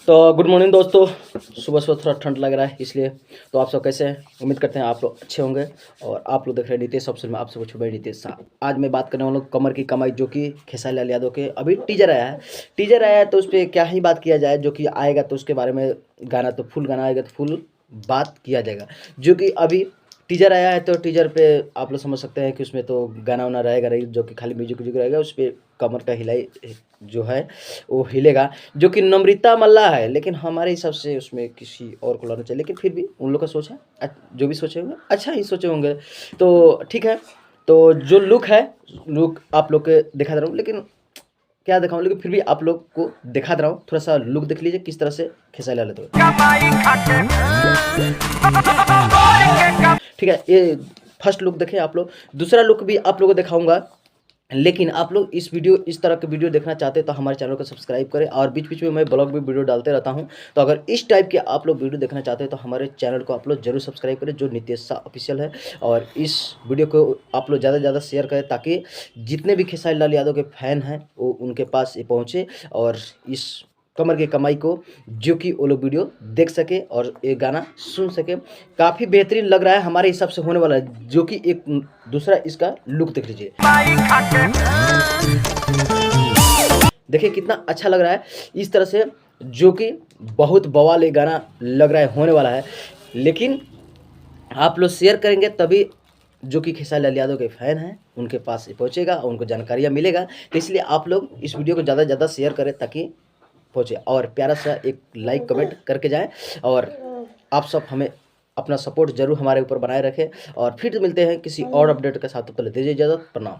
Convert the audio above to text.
तो good morning दोस्तों। सुबह सुबह थोड़ा ठंड लग रहा है इसलिए। तो आप सब कैसे हैं? उम्मीद करते हैं आप लोग अच्छे होंगे। और आप लोग देख रहे हैं नीतीश ऑप्शन में, आप सबको छुपे नीतीश शाह। आज मैं बात करने वाला हूँ कमर की कमाई, जो कि खेसारी लाल यादव के अभी टीजर आया है। टीजर आया है तो उस पर क्या ही बात किया जाए, जो कि आएगा तो उसके बारे में गाना तो फुल गाना आएगा तो फुल बात किया जाएगा। जो कि अभी टीजर आया है तो टीजर पे आप लोग समझ सकते हैं कि उसमें तो गाना वाना रहेगा नहीं, जो कि खाली म्यूजिक व्यूजिक रहेगा। उस पर कमर का हिलाई जो है वो हिलेगा, जो कि नम्रता मल्ला है। लेकिन हमारे हिसाब से उसमें किसी और को लाना चाहिए, लेकिन फिर भी उन लोग का सोच है, जो भी सोचे होंगे अच्छा ही सोचे होंगे। तो ठीक है। तो जो लुक है, लुक आप लोग के दिखा दे रहा हूँ, लेकिन क्या दिखाऊँ, लेकिन फिर भी आप लोग को दिखा दे रहा हूँ। थोड़ा सा लुक देख लीजिए किस तरह से खेसारी लाल यादव। ठीक है, ये फर्स्ट लुक देखें आप लोग। दूसरा लुक भी आप लोगों को दिखाऊंगा, लेकिन आप लोग इस वीडियो इस तरह के वीडियो देखना चाहते हैं तो हमारे चैनल को सब्सक्राइब करें। और बीच बीच में मैं ब्लॉग भी वीडियो डालते रहता हूं, तो अगर इस टाइप के आप लोग वीडियो देखना चाहते हैं तो हमारे चैनल को आप लोग जरूर सब्सक्राइब करें, जो नीतीश शाह ऑफिशियल है। और इस वीडियो को आप लोग ज़्यादा से ज़्यादा शेयर करें, ताकि जितने भी खेसारी लाल यादव के फैन हैं वो उनके पास ये पहुँचे और इस कमर की कमाई को जो कि वो लोग वीडियो देख सके और ये गाना सुन सके। काफ़ी बेहतरीन लग रहा है हमारे हिसाब से होने वाला है, जो कि एक दूसरा इसका लुक देख लीजिए। देखिए कितना अच्छा लग रहा है इस तरह से, जो कि बहुत बवाल ये गाना लग रहा है होने वाला है। लेकिन आप लोग शेयर करेंगे तभी जो कि खेसारी लाल यादव के फैन हैं उनके पास ये पहुँचेगा और उनको जानकारियाँ मिलेगा। तो इसलिए आप लोग इस वीडियो को ज़्यादा से ज़्यादा शेयर करें ताकि पहुँचे, और प्यारा सा एक लाइक कमेंट करके जाएं। और आप सब हमें अपना सपोर्ट जरूर हमारे ऊपर बनाए रखें। और फिर मिलते हैं किसी और अपडेट के साथ, तब तक दीजिए इजाज़त। प्रणाम।